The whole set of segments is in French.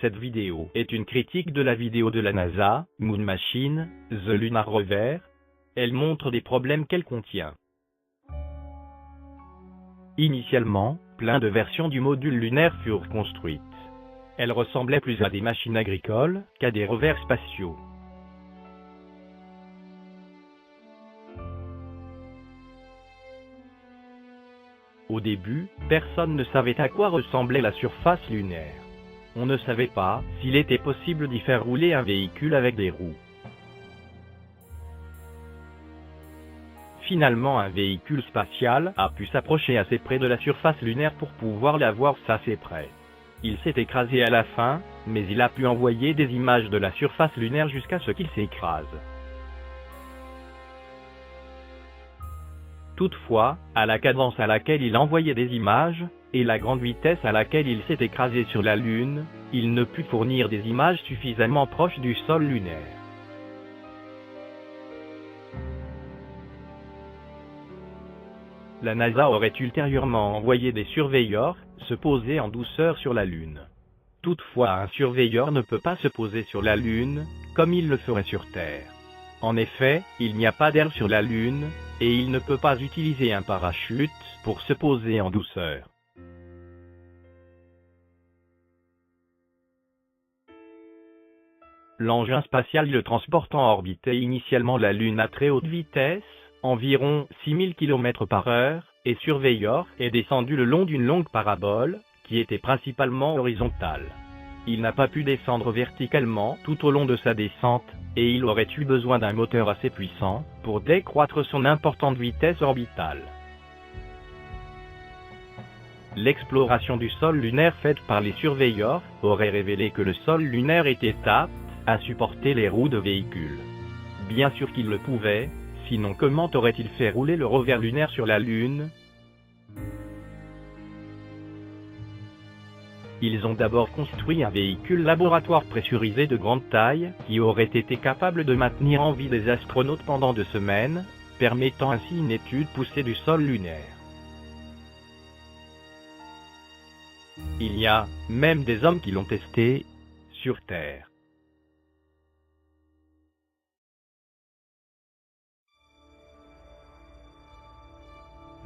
Cette vidéo est une critique de la vidéo de la NASA, Moon Machine, The Lunar Rover. Elle montre des problèmes qu'elle contient. Initialement, plein de versions du module lunaire furent construites. Elles ressemblaient plus à des machines agricoles qu'à des rovers spatiaux. Au début, personne ne savait à quoi ressemblait la surface lunaire. On ne savait pas s'il était possible d'y faire rouler un véhicule avec des roues. Finalement, un véhicule spatial a pu s'approcher assez près de la surface lunaire pour pouvoir la voir assez près. Il s'est écrasé à la fin, mais il a pu envoyer des images de la surface lunaire jusqu'à ce qu'il s'écrase. Toutefois, à la cadence à laquelle il envoyait des images, et la grande vitesse à laquelle il s'est écrasé sur la Lune, il ne put fournir des images suffisamment proches du sol lunaire. La NASA aurait ultérieurement envoyé des surveilleurs se poser en douceur sur la Lune. Toutefois, un surveilleur ne peut pas se poser sur la Lune, comme il le ferait sur Terre. En effet, il n'y a pas d'air sur la Lune, et il ne peut pas utiliser un parachute pour se poser en douceur. L'engin spatial le transportant orbitait initialement la Lune à très haute vitesse, environ 6000 km/h, et Surveyor est descendu le long d'une longue parabole, qui était principalement horizontale. Il n'a pas pu descendre verticalement tout au long de sa descente, et il aurait eu besoin d'un moteur assez puissant pour décroître son importante vitesse orbitale. L'exploration du sol lunaire faite par les surveilleurs aurait révélé que le sol lunaire était apte à supporter les roues de véhicules. Bien sûr qu'il le pouvait, sinon comment aurait-il fait rouler le rover lunaire sur la Lune ? Ils ont d'abord construit un véhicule laboratoire pressurisé de grande taille, qui aurait été capable de maintenir en vie des astronautes pendant 2 semaines, permettant ainsi une étude poussée du sol lunaire. Il y a même des hommes qui l'ont testé sur Terre.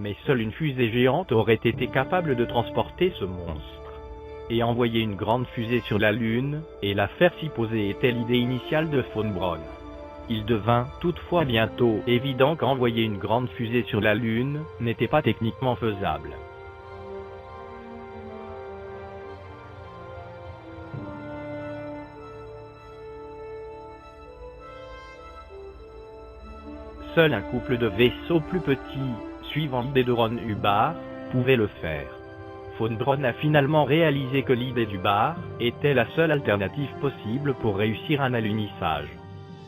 Mais seule une fusée géante aurait été capable de transporter ce monstre. Et envoyer une grande fusée sur la Lune, et la faire s'y poser était l'idée initiale de von Braun. Il devint toutefois bientôt évident qu'envoyer une grande fusée sur la Lune n'était pas techniquement faisable. Seul un couple de vaisseaux plus petits, suivant l'idée de Ron Hubbard, pouvait le faire. Von Braun a finalement réalisé que l'idée d'Hubbard était la seule alternative possible pour réussir un alunissage.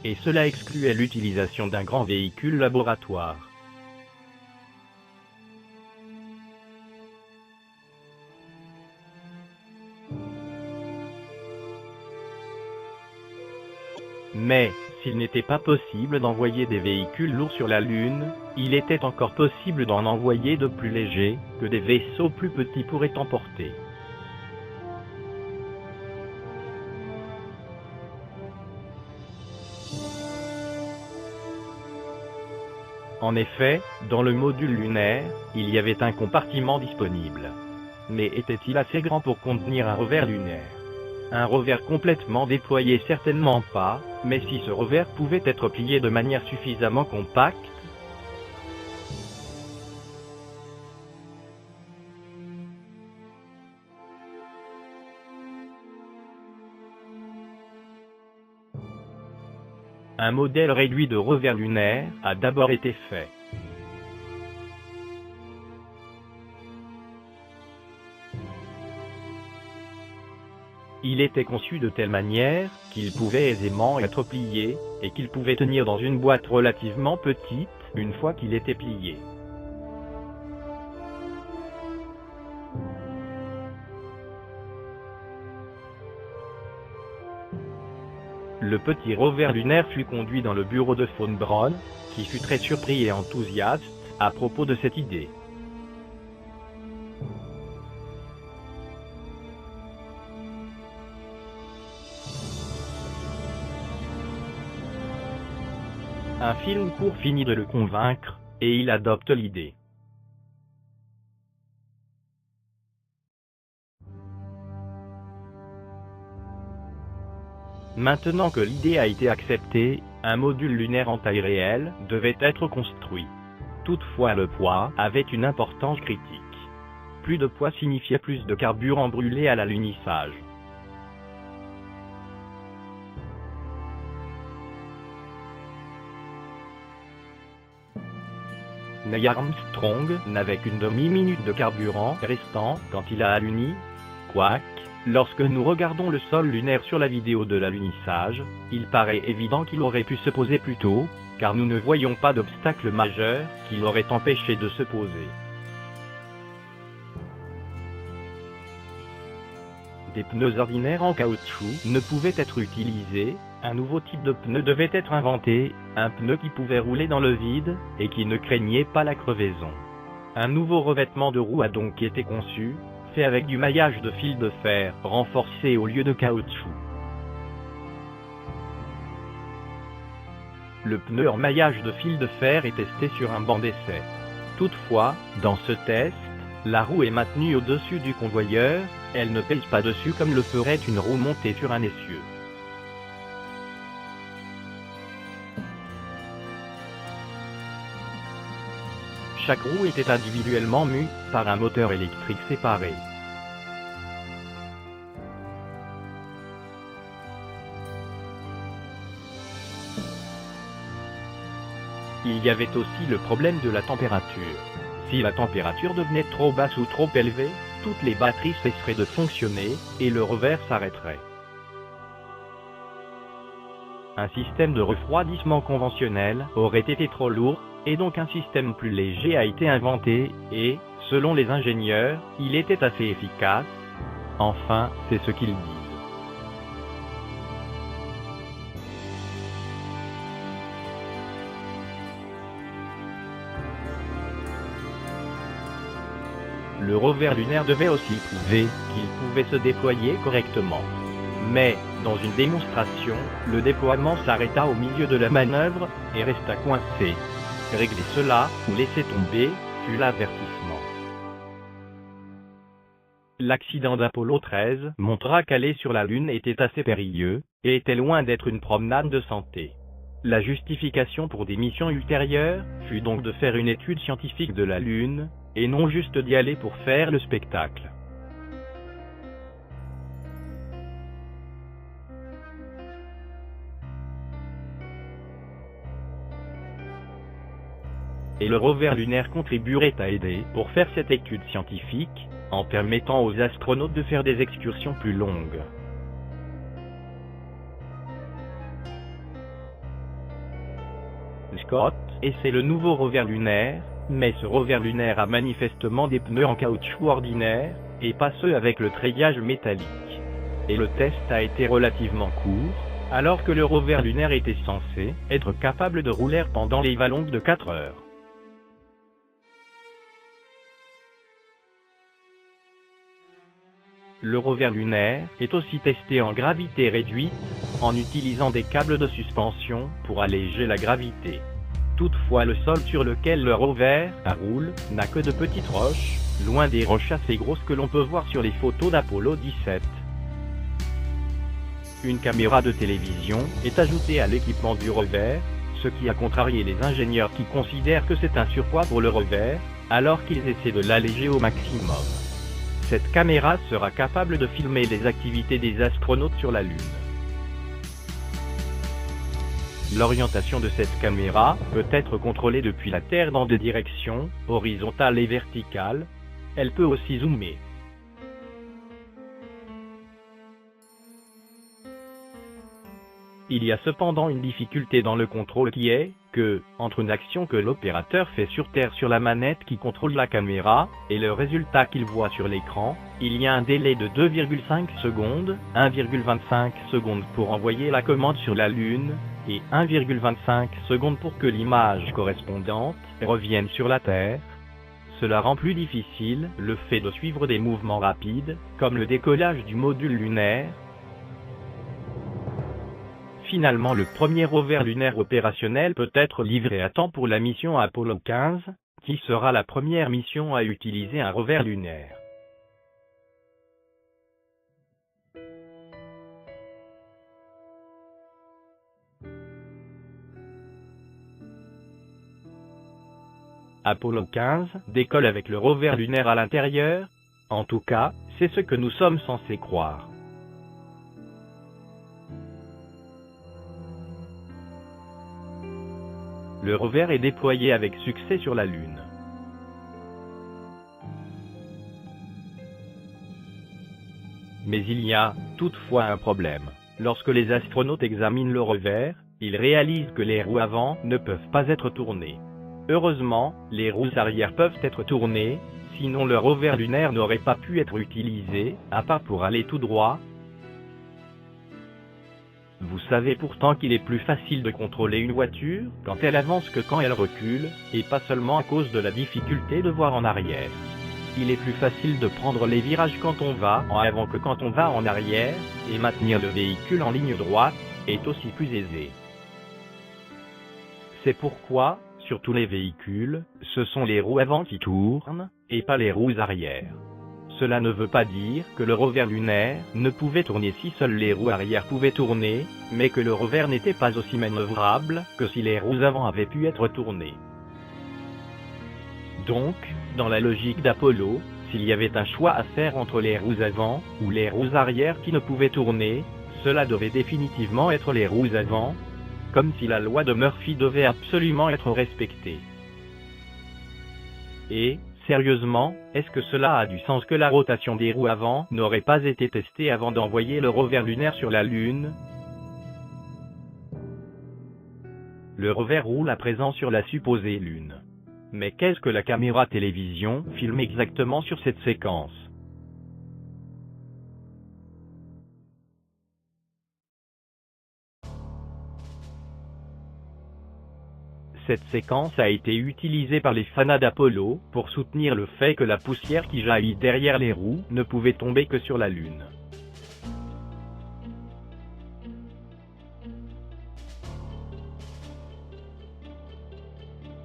Et cela excluait l'utilisation d'un grand véhicule laboratoire. Mais, s'il n'était pas possible d'envoyer des véhicules lourds sur la Lune, il était encore possible d'en envoyer de plus légers, que des vaisseaux plus petits pourraient emporter. En effet, dans le module lunaire, il y avait un compartiment disponible. Mais était-il assez grand pour contenir un rover lunaire ? Un rover complètement déployé certainement pas, mais si ce rover pouvait être plié de manière suffisamment compacte, un modèle réduit de rover lunaire a d'abord été fait. Il était conçu de telle manière qu'il pouvait aisément être plié, et qu'il pouvait tenir dans une boîte relativement petite, une fois qu'il était plié. Le petit rover lunaire fut conduit dans le bureau de von Braun, qui fut très surpris et enthousiaste à propos de cette idée. Un film court finit de le convaincre, et il adopte l'idée. Maintenant que l'idée a été acceptée, un module lunaire en taille réelle devait être construit. Toutefois, le poids avait une importance critique. Plus de poids signifiait plus de carburant brûlé à l'alunissage. Neil Armstrong n'avait qu'une demi-minute de carburant restant quand il a aluni. Quoique, lorsque nous regardons le sol lunaire sur la vidéo de l'alunissage, il paraît évident qu'il aurait pu se poser plus tôt, car nous ne voyons pas d'obstacle majeur qui l'aurait empêché de se poser. Des pneus ordinaires en caoutchouc ne pouvaient être utilisés, un nouveau type de pneu devait être inventé, un pneu qui pouvait rouler dans le vide, et qui ne craignait pas la crevaison. Un nouveau revêtement de roue a donc été conçu, fait avec du maillage de fil de fer renforcé au lieu de caoutchouc. Le pneu en maillage de fil de fer est testé sur un banc d'essai. Toutefois, dans ce test, la roue est maintenue au-dessus du convoyeur, elle ne pèse pas dessus comme le ferait une roue montée sur un essieu. Chaque roue était individuellement mue par un moteur électrique séparé. Il y avait aussi le problème de la température. Si la température devenait trop basse ou trop élevée, toutes les batteries cesseraient de fonctionner, et le revers s'arrêterait. Un système de refroidissement conventionnel aurait été trop lourd, et donc un système plus léger a été inventé, et, selon les ingénieurs, il était assez efficace. Enfin, c'est ce qu'ils disent. Le rover lunaire devait aussi prouver qu'il pouvait se déployer correctement. Mais, dans une démonstration, le déploiement s'arrêta au milieu de la manœuvre, et resta coincé. Régler cela, ou laisser tomber, fut l'avertissement. L'accident d'Apollo 13 montra qu'aller sur la Lune était assez périlleux, et était loin d'être une promenade de santé. La justification pour des missions ultérieures fut donc de faire une étude scientifique de la Lune, et non juste d'y aller pour faire le spectacle. Et le rover lunaire contribuerait à aider pour faire cette étude scientifique, en permettant aux astronautes de faire des excursions plus longues. Scott essaie le nouveau rover lunaire, mais ce rover lunaire a manifestement des pneus en caoutchouc ordinaire, et pas ceux avec le treillage métallique. Et le test a été relativement court, alors que le rover lunaire était censé être capable de rouler pendant les longues de 4 heures. Le rover lunaire est aussi testé en gravité réduite, en utilisant des câbles de suspension pour alléger la gravité. Toutefois, le sol sur lequel le rover roule n'a que de petites roches, loin des roches assez grosses que l'on peut voir sur les photos d'Apollo 17. Une caméra de télévision est ajoutée à l'équipement du rover, ce qui a contrarié les ingénieurs qui considèrent que c'est un surpoids pour le rover, alors qu'ils essaient de l'alléger au maximum. Cette caméra sera capable de filmer les activités des astronautes sur la Lune. L'orientation de cette caméra peut être contrôlée depuis la Terre dans deux directions, horizontale et verticale. Elle peut aussi zoomer. Il y a cependant une difficulté dans le contrôle qui est que, entre une action que l'opérateur fait sur Terre sur la manette qui contrôle la caméra, et le résultat qu'il voit sur l'écran, il y a un délai de 2,5 secondes, 1,25 secondes pour envoyer la commande sur la Lune, et 1,25 secondes pour que l'image correspondante revienne sur la Terre. Cela rend plus difficile le fait de suivre des mouvements rapides, comme le décollage du module lunaire. Finalement, le premier rover lunaire opérationnel peut être livré à temps pour la mission Apollo 15, qui sera la première mission à utiliser un rover lunaire. Apollo 15 décolle avec le rover lunaire à l'intérieur. En tout cas, c'est ce que nous sommes censés croire. Le rover est déployé avec succès sur la Lune. Mais il y a, toutefois, un problème. Lorsque les astronautes examinent le rover, ils réalisent que les roues avant ne peuvent pas être tournées. Heureusement, les roues arrière peuvent être tournées, sinon le rover lunaire n'aurait pas pu être utilisé, à part pour aller tout droit. Vous savez pourtant qu'il est plus facile de contrôler une voiture quand elle avance que quand elle recule, et pas seulement à cause de la difficulté de voir en arrière. Il est plus facile de prendre les virages quand on va en avant que quand on va en arrière, et maintenir le véhicule en ligne droite est aussi plus aisé. C'est pourquoi, sur tous les véhicules, ce sont les roues avant qui tournent, et pas les roues arrière. Cela ne veut pas dire que le rover lunaire ne pouvait tourner si seules les roues arrière pouvaient tourner, mais que le rover n'était pas aussi manœuvrable que si les roues avant avaient pu être tournées. Donc, dans la logique d'Apollo, s'il y avait un choix à faire entre les roues avant ou les roues arrière qui ne pouvaient tourner, cela devait définitivement être les roues avant, comme si la loi de Murphy devait absolument être respectée. Et, sérieusement, est-ce que cela a du sens que la rotation des roues avant n'aurait pas été testée avant d'envoyer le rover lunaire sur la Lune? Le rover roule à présent sur la supposée Lune. Mais qu'est-ce que la caméra télévision filme exactement sur cette séquence? Cette séquence a été utilisée par les fanats d'Apollo pour soutenir le fait que la poussière qui jaillit derrière les roues ne pouvait tomber que sur la Lune.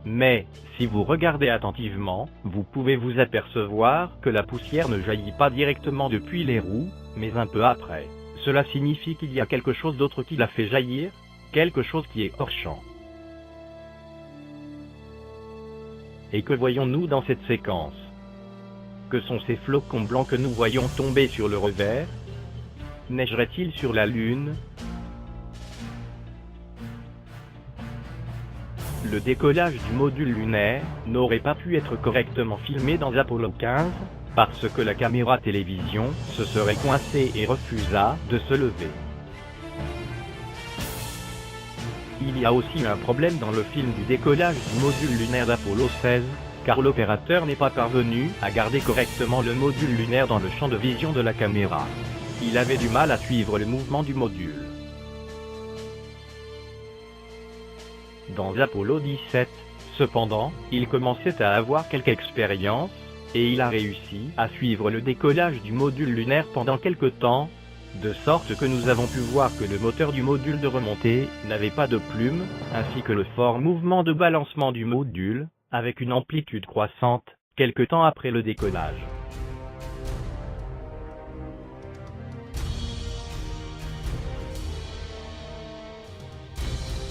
Mais, si vous regardez attentivement, vous pouvez vous apercevoir que la poussière ne jaillit pas directement depuis les roues, mais un peu après. Cela signifie qu'il y a quelque chose d'autre qui la fait jaillir, quelque chose qui est hors champ. Et que voyons-nous dans cette séquence? Que sont ces flocons blancs que nous voyons tomber sur le rover? Neigerait-il sur la Lune? Le décollage du module lunaire n'aurait pas pu être correctement filmé dans Apollo 15, parce que la caméra télévision se serait coincée et refusa de se lever. Il y a aussi un problème dans le film du décollage du module lunaire d'Apollo 16, car l'opérateur n'est pas parvenu à garder correctement le module lunaire dans le champ de vision de la caméra. Il avait du mal à suivre le mouvement du module. Dans Apollo 17, cependant, il commençait à avoir quelque expérience, et il a réussi à suivre le décollage du module lunaire pendant quelque temps, de sorte que nous avons pu voir que le moteur du module de remontée n'avait pas de plume, ainsi que le fort mouvement de balancement du module, avec une amplitude croissante, quelque temps après le décollage.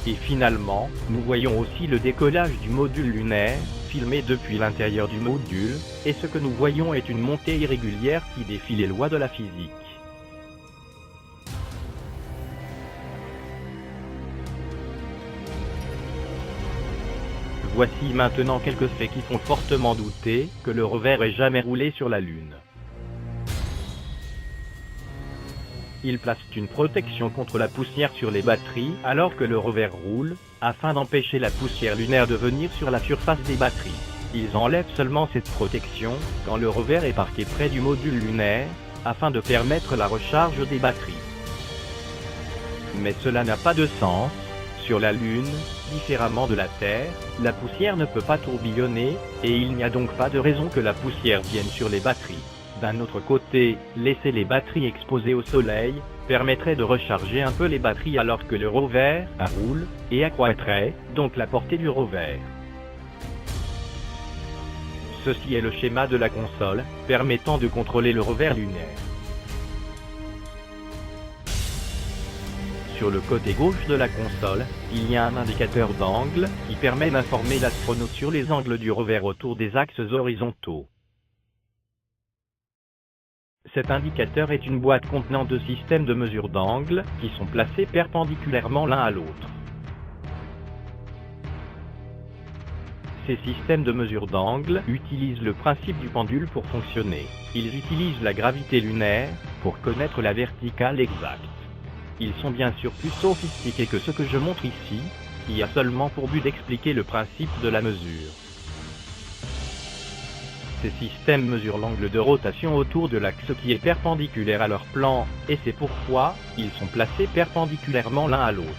Et finalement, nous voyons aussi le décollage du module lunaire, filmé depuis l'intérieur du module, et ce que nous voyons est une montée irrégulière qui défie les lois de la physique. Voici maintenant quelques faits qui font fortement douter que le rover ait jamais roulé sur la Lune. Ils placent une protection contre la poussière sur les batteries alors que le rover roule, afin d'empêcher la poussière lunaire de venir sur la surface des batteries. Ils enlèvent seulement cette protection quand le rover est parqué près du module lunaire, afin de permettre la recharge des batteries. Mais cela n'a pas de sens. Sur la Lune, différemment de la Terre, la poussière ne peut pas tourbillonner, et il n'y a donc pas de raison que la poussière vienne sur les batteries. D'un autre côté, laisser les batteries exposées au soleil permettrait de recharger un peu les batteries alors que le rover roule, et accroîtrait donc la portée du rover. Ceci est le schéma de la console, permettant de contrôler le rover lunaire. Sur le côté gauche de la console, il y a un indicateur d'angle qui permet d'informer l'astronaute sur les angles du rover autour des axes horizontaux. Cet indicateur est une boîte contenant deux systèmes de mesure d'angle qui sont placés perpendiculairement l'un à l'autre. Ces systèmes de mesure d'angle utilisent le principe du pendule pour fonctionner. Ils utilisent la gravité lunaire pour connaître la verticale exacte. Ils sont bien sûr plus sophistiqués que ce que je montre ici, qui a seulement pour but d'expliquer le principe de la mesure. Ces systèmes mesurent l'angle de rotation autour de l'axe qui est perpendiculaire à leur plan, et c'est pourquoi ils sont placés perpendiculairement l'un à l'autre.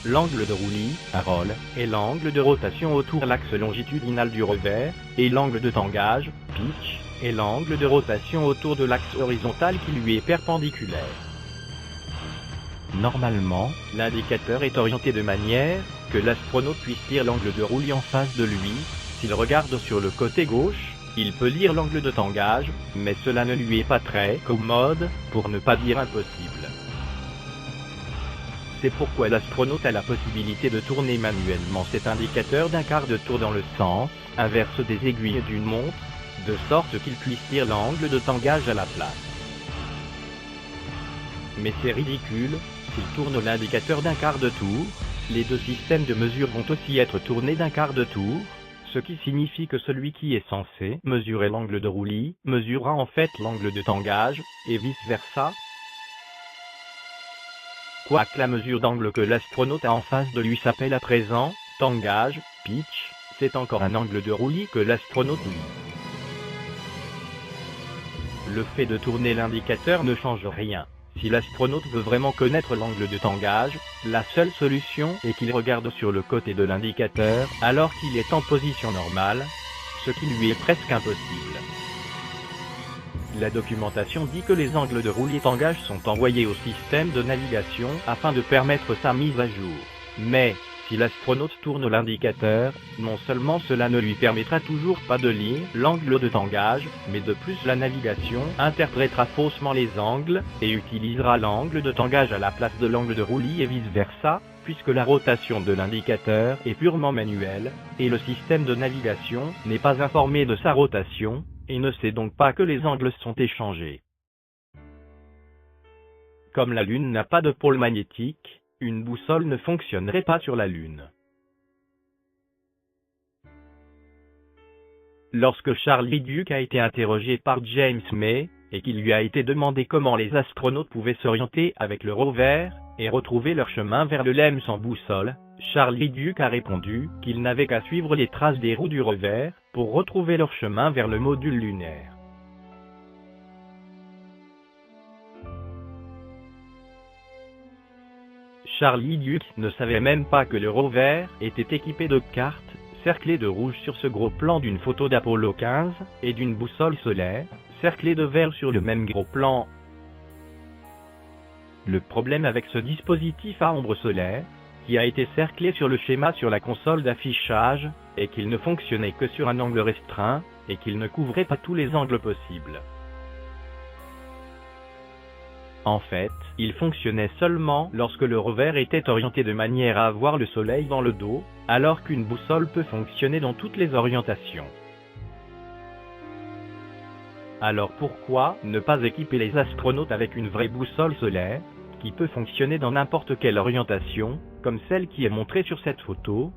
L'angle de roulis, roll, est l'angle de rotation autour de l'axe longitudinal du rover, et l'angle de tangage, pitch, est l'angle de rotation autour de l'axe horizontal qui lui est perpendiculaire. Normalement, l'indicateur est orienté de manière que l'astronaute puisse lire l'angle de roulis en face de lui. S'il regarde sur le côté gauche, il peut lire l'angle de tangage, mais cela ne lui est pas très commode, pour ne pas dire impossible. C'est pourquoi l'astronaute a la possibilité de tourner manuellement cet indicateur d'un quart de tour dans le sens inverse des aiguilles d'une montre, de sorte qu'il puisse lire l'angle de tangage à la place. Mais c'est ridicule, s'il tourne l'indicateur d'un quart de tour, les deux systèmes de mesure vont aussi être tournés d'un quart de tour, ce qui signifie que celui qui est censé mesurer l'angle de roulis mesurera en fait l'angle de tangage, et vice-versa. Quoique la mesure d'angle que l'astronaute a en face de lui s'appelle à présent tangage, pitch, c'est encore un angle de roulis que l'astronaute lit. Le fait de tourner l'indicateur ne change rien. Si l'astronaute veut vraiment connaître l'angle de tangage, la seule solution est qu'il regarde sur le côté de l'indicateur alors qu'il est en position normale, ce qui lui est presque impossible. La documentation dit que les angles de roulis et tangage sont envoyés au système de navigation afin de permettre sa mise à jour. Mais, si l'astronaute tourne l'indicateur, non seulement cela ne lui permettra toujours pas de lire l'angle de tangage, mais de plus la navigation interprétera faussement les angles, et utilisera l'angle de tangage à la place de l'angle de roulis et vice-versa, puisque la rotation de l'indicateur est purement manuelle, et le système de navigation n'est pas informé de sa rotation, et ne sait donc pas que les angles sont échangés. Comme la Lune n'a pas de pôle magnétique, une boussole ne fonctionnerait pas sur la Lune. Lorsque Charlie Duke a été interrogé par James May, et qu'il lui a été demandé comment les astronautes pouvaient s'orienter avec le rover, et retrouver leur chemin vers le LEM sans boussole, Charlie Duke a répondu qu'ils n'avaient qu'à suivre les traces des roues du rover, pour retrouver leur chemin vers le module lunaire. Charlie Duke ne savait même pas que le rover était équipé de cartes, cerclées de rouge sur ce gros plan d'une photo d'Apollo 15, et d'une boussole solaire, cerclée de vert sur le même gros plan. Le problème avec ce dispositif à ombre solaire, qui a été cerclé sur le schéma sur la console d'affichage, est qu'il ne fonctionnait que sur un angle restreint, et qu'il ne couvrait pas tous les angles possibles. En fait, il fonctionnait seulement lorsque le rover était orienté de manière à avoir le soleil dans le dos, alors qu'une boussole peut fonctionner dans toutes les orientations. Alors pourquoi ne pas équiper les astronautes avec une vraie boussole solaire, qui peut fonctionner dans n'importe quelle orientation, comme celle qui est montrée sur cette photo?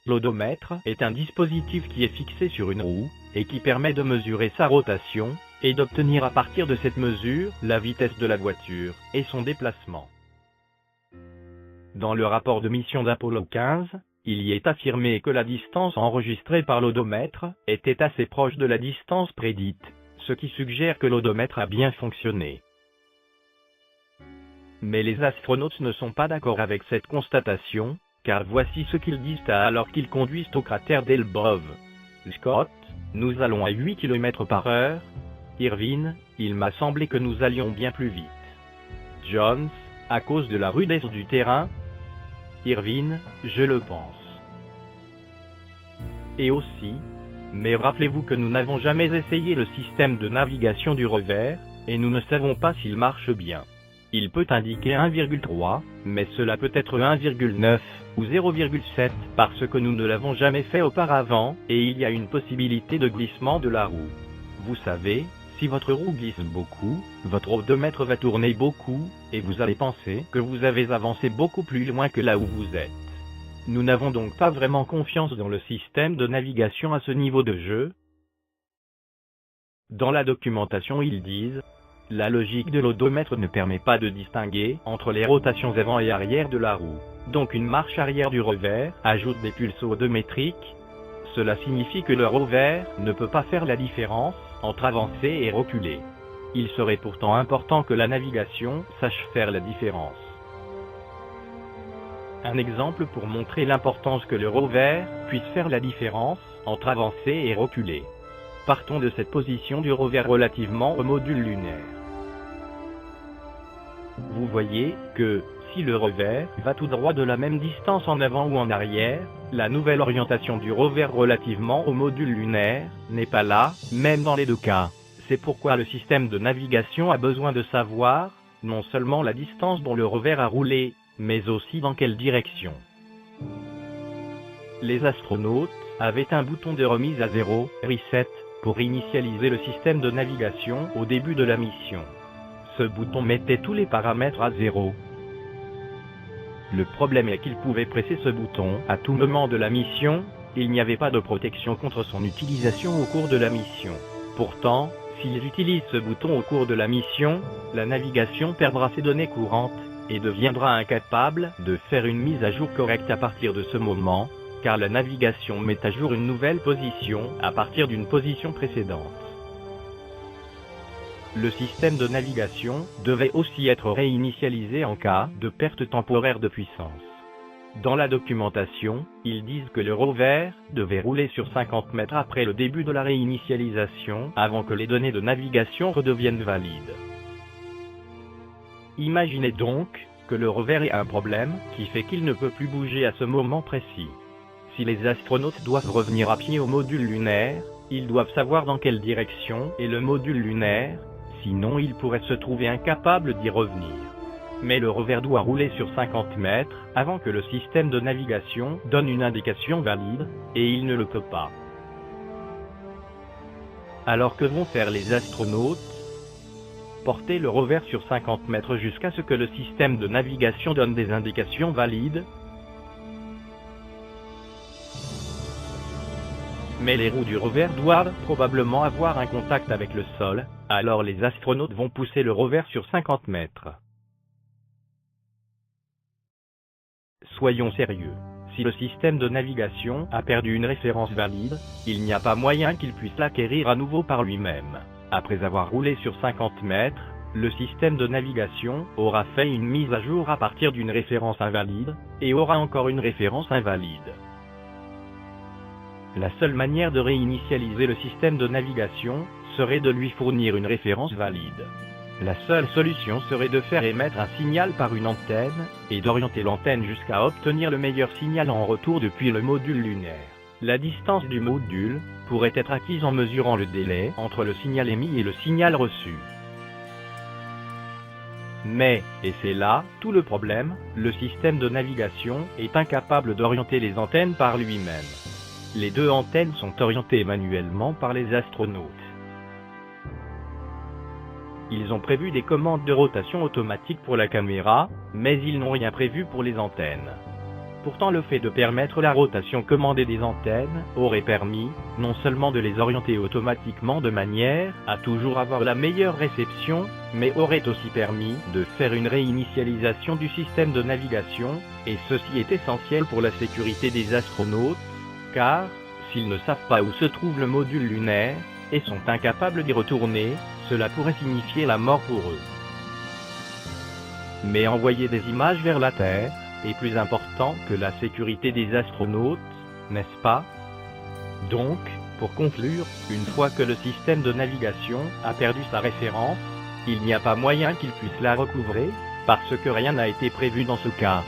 L'odomètre est un dispositif qui est fixé sur une roue, et qui permet de mesurer sa rotation, et d'obtenir à partir de cette mesure la vitesse de la voiture, et son déplacement. Dans le rapport de mission d'Apollo 15, il y est affirmé que la distance enregistrée par l'odomètre était assez proche de la distance prédite, ce qui suggère que l'odomètre a bien fonctionné. Mais les astronautes ne sont pas d'accord avec cette constatation, car voici ce qu'ils disent alors qu'ils conduisent au cratère d'Elbov. Scott, nous allons à 8 km/h. Irvine, il m'a semblé que nous allions bien plus vite. Jones, à cause de la rudesse du terrain. Irvine, je le pense. Et aussi, mais rappelez-vous que nous n'avons jamais essayé le système de navigation du rover, et nous ne savons pas s'il marche bien. Il peut indiquer 1,3, mais cela peut être 1,9 ou 0,7 parce que nous ne l'avons jamais fait auparavant, et il y a une possibilité de glissement de la roue. Vous savez, si votre roue glisse beaucoup, votre odomètre va tourner beaucoup, et vous allez penser que vous avez avancé beaucoup plus loin que là où vous êtes. Nous n'avons donc pas vraiment confiance dans le système de navigation à ce niveau de jeu. Dans la documentation ils disent: la logique de l'odomètre ne permet pas de distinguer entre les rotations avant et arrière de la roue. Donc une marche arrière du rover ajoute des pulses odométriques. Cela signifie que le rover ne peut pas faire la différence entre avancer et reculer. Il serait pourtant important que la navigation sache faire la différence. Un exemple pour montrer l'importance que le rover puisse faire la différence entre avancer et reculer. Partons de cette position du rover relativement au module lunaire. Vous voyez que, si le rover va tout droit de la même distance en avant ou en arrière, la nouvelle orientation du rover relativement au module lunaire n'est pas là, même dans les deux cas. C'est pourquoi le système de navigation a besoin de savoir, non seulement la distance dont le rover a roulé, mais aussi dans quelle direction. Les astronautes avaient un bouton de remise à zéro, Reset, pour initialiser le système de navigation au début de la mission. Ce bouton mettait tous les paramètres à zéro. Le problème est qu'ils pouvaient presser ce bouton à tout moment de la mission, il n'y avait pas de protection contre son utilisation au cours de la mission. Pourtant, s'ils utilisent ce bouton au cours de la mission, la navigation perdra ses données courantes, et deviendra incapable de faire une mise à jour correcte à partir de ce moment, car la navigation met à jour une nouvelle position à partir d'une position précédente. Le système de navigation devait aussi être réinitialisé en cas de perte temporaire de puissance. Dans la documentation, ils disent que le rover devait rouler sur 50 mètres après le début de la réinitialisation avant que les données de navigation redeviennent valides. Imaginez donc que le rover ait un problème qui fait qu'il ne peut plus bouger à ce moment précis. Si les astronautes doivent revenir à pied au module lunaire, ils doivent savoir dans quelle direction est le module lunaire, sinon ils pourraient se trouver incapables d'y revenir. Mais le rover doit rouler sur 50 mètres avant que le système de navigation donne une indication valide, et il ne le peut pas. Alors que vont faire les astronautes? Porter le rover sur 50 mètres jusqu'à ce que le système de navigation donne des indications valides. Mais les roues du rover doivent probablement avoir un contact avec le sol, alors les astronautes vont pousser le rover sur 50 mètres. Soyons sérieux. Si le système de navigation a perdu une référence valide, il n'y a pas moyen qu'il puisse l'acquérir à nouveau par lui-même. Après avoir roulé sur 50 mètres, le système de navigation aura fait une mise à jour à partir d'une référence invalide, et aura encore une référence invalide. La seule manière de réinitialiser le système de navigation serait de lui fournir une référence valide. La seule solution serait de faire émettre un signal par une antenne, et d'orienter l'antenne jusqu'à obtenir le meilleur signal en retour depuis le module lunaire. La distance du module pourrait être acquise en mesurant le délai entre le signal émis et le signal reçu. Mais, et c'est là tout le problème, le système de navigation est incapable d'orienter les antennes par lui-même. Les deux antennes sont orientées manuellement par les astronautes. Ils ont prévu des commandes de rotation automatique pour la caméra, mais ils n'ont rien prévu pour les antennes. Pourtant le fait de permettre la rotation commandée des antennes aurait permis, non seulement de les orienter automatiquement de manière à toujours avoir la meilleure réception, mais aurait aussi permis de faire une réinitialisation du système de navigation, et ceci est essentiel pour la sécurité des astronautes, car, s'ils ne savent pas où se trouve le module lunaire, et sont incapables d'y retourner, cela pourrait signifier la mort pour eux. Mais envoyer des images vers la Terre, est plus important que la sécurité des astronautes, n'est-ce pas? Donc, pour conclure, une fois que le système de navigation a perdu sa référence, il n'y a pas moyen qu'il puisse la recouvrer, parce que rien n'a été prévu dans ce cas.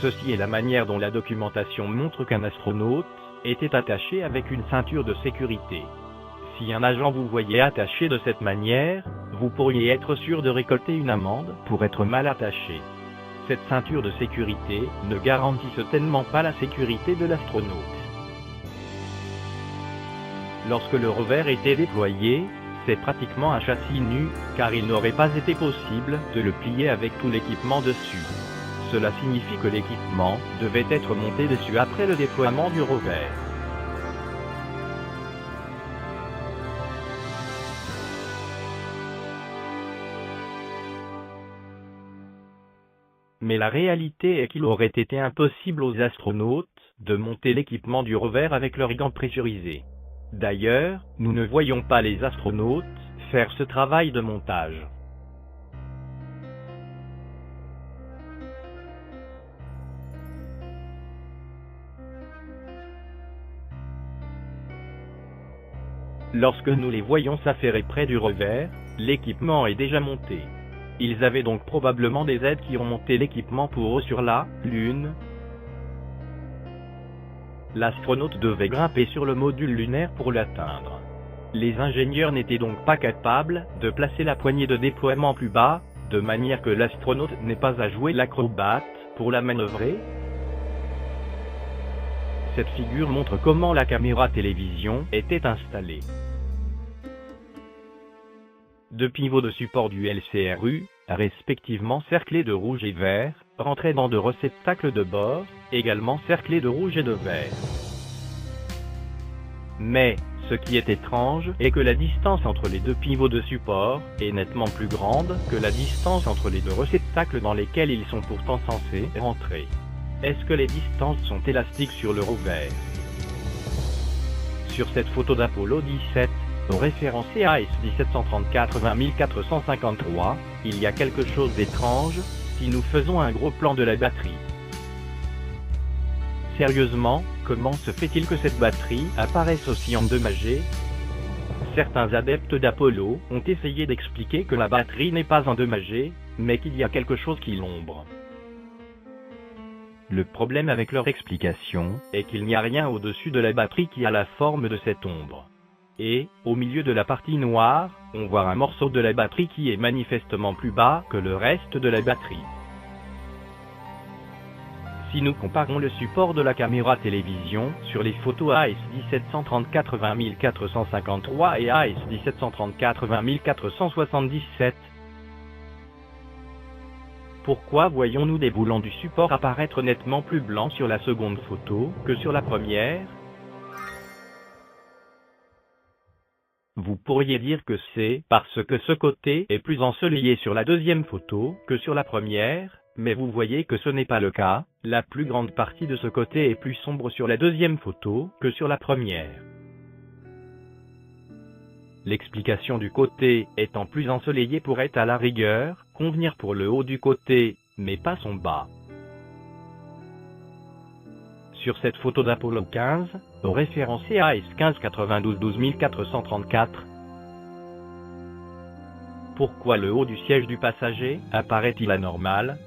Ceci est la manière dont la documentation montre qu'un astronaute était attaché avec une ceinture de sécurité. Si un agent vous voyait attaché de cette manière, vous pourriez être sûr de récolter une amende pour être mal attaché. Cette ceinture de sécurité ne garantit certainement pas la sécurité de l'astronaute. Lorsque le rover était déployé, c'est pratiquement un châssis nu, car il n'aurait pas été possible de le plier avec tout l'équipement dessus. Cela signifie que l'équipement devait être monté dessus après le déploiement du rover. Mais la réalité est qu'il aurait été impossible aux astronautes de monter l'équipement du rover avec leurs gants pressurisés. D'ailleurs, nous ne voyons pas les astronautes faire ce travail de montage. Lorsque nous les voyons s'affairer près du rover, l'équipement est déjà monté. Ils avaient donc probablement des aides qui ont monté l'équipement pour eux sur la Lune. L'astronaute devait grimper sur le module lunaire pour l'atteindre. Les ingénieurs n'étaient donc pas capables de placer la poignée de déploiement plus bas, de manière que l'astronaute n'ait pas à jouer l'acrobate pour la manœuvrer. Cette figure montre comment la caméra télévision était installée. Deux pivots de support du LCRU, respectivement cerclés de rouge et vert, rentraient dans deux réceptacles de bord, également cerclés de rouge et de vert. Mais, ce qui est étrange est que la distance entre les deux pivots de support est nettement plus grande que la distance entre les deux réceptacles dans lesquels ils sont pourtant censés rentrer. Est-ce que les distances sont élastiques sur le rover? Sur cette photo d'Apollo 17, référencée AS 1734 20453, il y a quelque chose d'étrange si nous faisons un gros plan de la batterie. Sérieusement, comment se fait-il que cette batterie apparaisse aussi endommagée? Certains adeptes d'Apollo ont essayé d'expliquer que la batterie n'est pas endommagée, mais qu'il y a quelque chose qui l'ombre. Le problème avec leur explication est qu'il n'y a rien au-dessus de la batterie qui a la forme de cette ombre. Et, au milieu de la partie noire, on voit un morceau de la batterie qui est manifestement plus bas que le reste de la batterie. Si nous comparons le support de la caméra télévision sur les photos AS 1734 20453 et AS 1734 20477, pourquoi voyons-nous des boulons du support apparaître nettement plus blancs sur la seconde photo que sur la première? Vous pourriez dire que c'est parce que ce côté est plus ensoleillé sur la deuxième photo que sur la première, mais vous voyez que ce n'est pas le cas, la plus grande partie de ce côté est plus sombre sur la deuxième photo que sur la première. L'explication du côté étant plus ensoleillé pourrait à la rigueur convenir pour le haut du côté, mais pas son bas. Sur cette photo d'Apollo 15, référencée AS 1592 12434, pourquoi le haut du siège du passager apparaît-il anormal?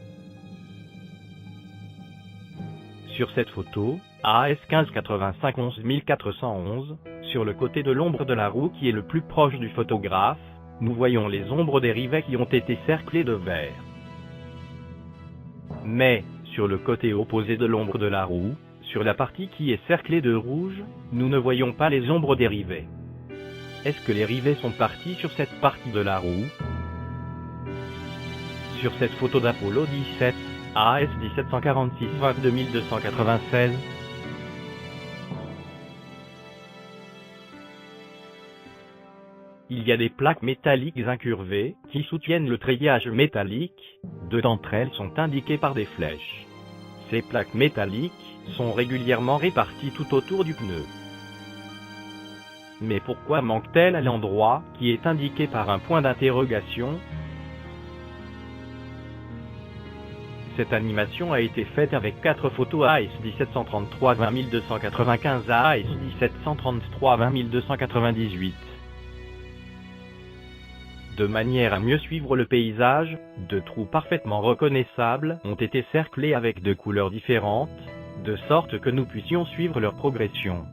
Sur cette photo, AS 1585 11411, sur le côté de l'ombre de la roue qui est le plus proche du photographe, nous voyons les ombres des rivets qui ont été cerclés de vert. Mais, sur le côté opposé de l'ombre de la roue, sur la partie qui est cerclée de rouge, nous ne voyons pas les ombres des rivets. Est-ce que les rivets sont partis sur cette partie de la roue? Sur cette photo d'Apollo 17, AS 1746 22296, il y a des plaques métalliques incurvées qui soutiennent le treillage métallique. Deux d'entre elles sont indiquées par des flèches. Ces plaques métalliques sont régulièrement réparties tout autour du pneu. Mais pourquoi manque-t-elle à l'endroit qui est indiqué par un point d'interrogation? Cette animation a été faite avec 4 photos AS 1733 20295 AS 1733 298. De manière à mieux suivre le paysage, 2 trous parfaitement reconnaissables ont été cerclés avec 2 couleurs différentes, de sorte que nous puissions suivre leur progression.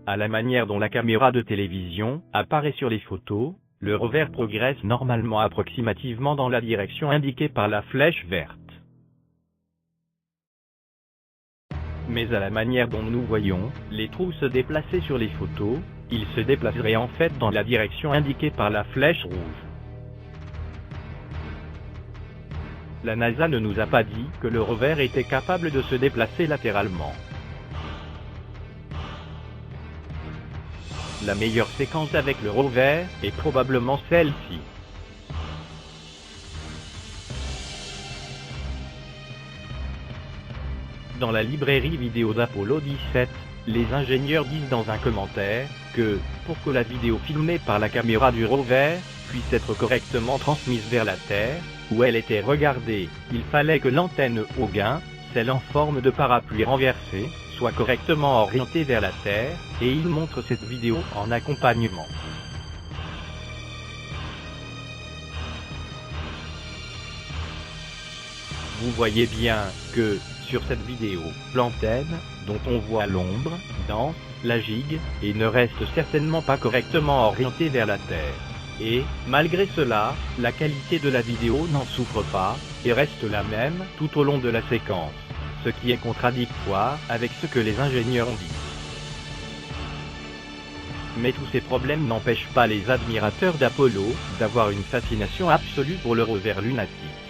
À la manière dont la caméra de télévision apparaît sur les photos, le rover progresse normalement approximativement dans la direction indiquée par la flèche verte. Mais à la manière dont nous voyons les trous se déplacer sur les photos, ils se déplaceraient en fait dans la direction indiquée par la flèche rouge. La NASA ne nous a pas dit que le rover était capable de se déplacer latéralement. La meilleure séquence avec le rover est probablement celle-ci. Dans la librairie vidéo d'Apollo 17, les ingénieurs disent dans un commentaire que, pour que la vidéo filmée par la caméra du rover puisse être correctement transmise vers la Terre, où elle était regardée, il fallait que l'antenne au gain, celle en forme de parapluie renversée, soit correctement orientée vers la Terre, et il montre cette vidéo en accompagnement. Vous voyez bien que, sur cette vidéo, l'antenne, dont on voit l'ombre, danse, la gigue, et ne reste certainement pas correctement orientée vers la Terre. Et, malgré cela, la qualité de la vidéo n'en souffre pas, et reste la même tout au long de la séquence, ce qui est contradictoire avec ce que les ingénieurs ont dit. Mais tous ces problèmes n'empêchent pas les admirateurs d'Apollo d'avoir une fascination absolue pour le rover lunatique.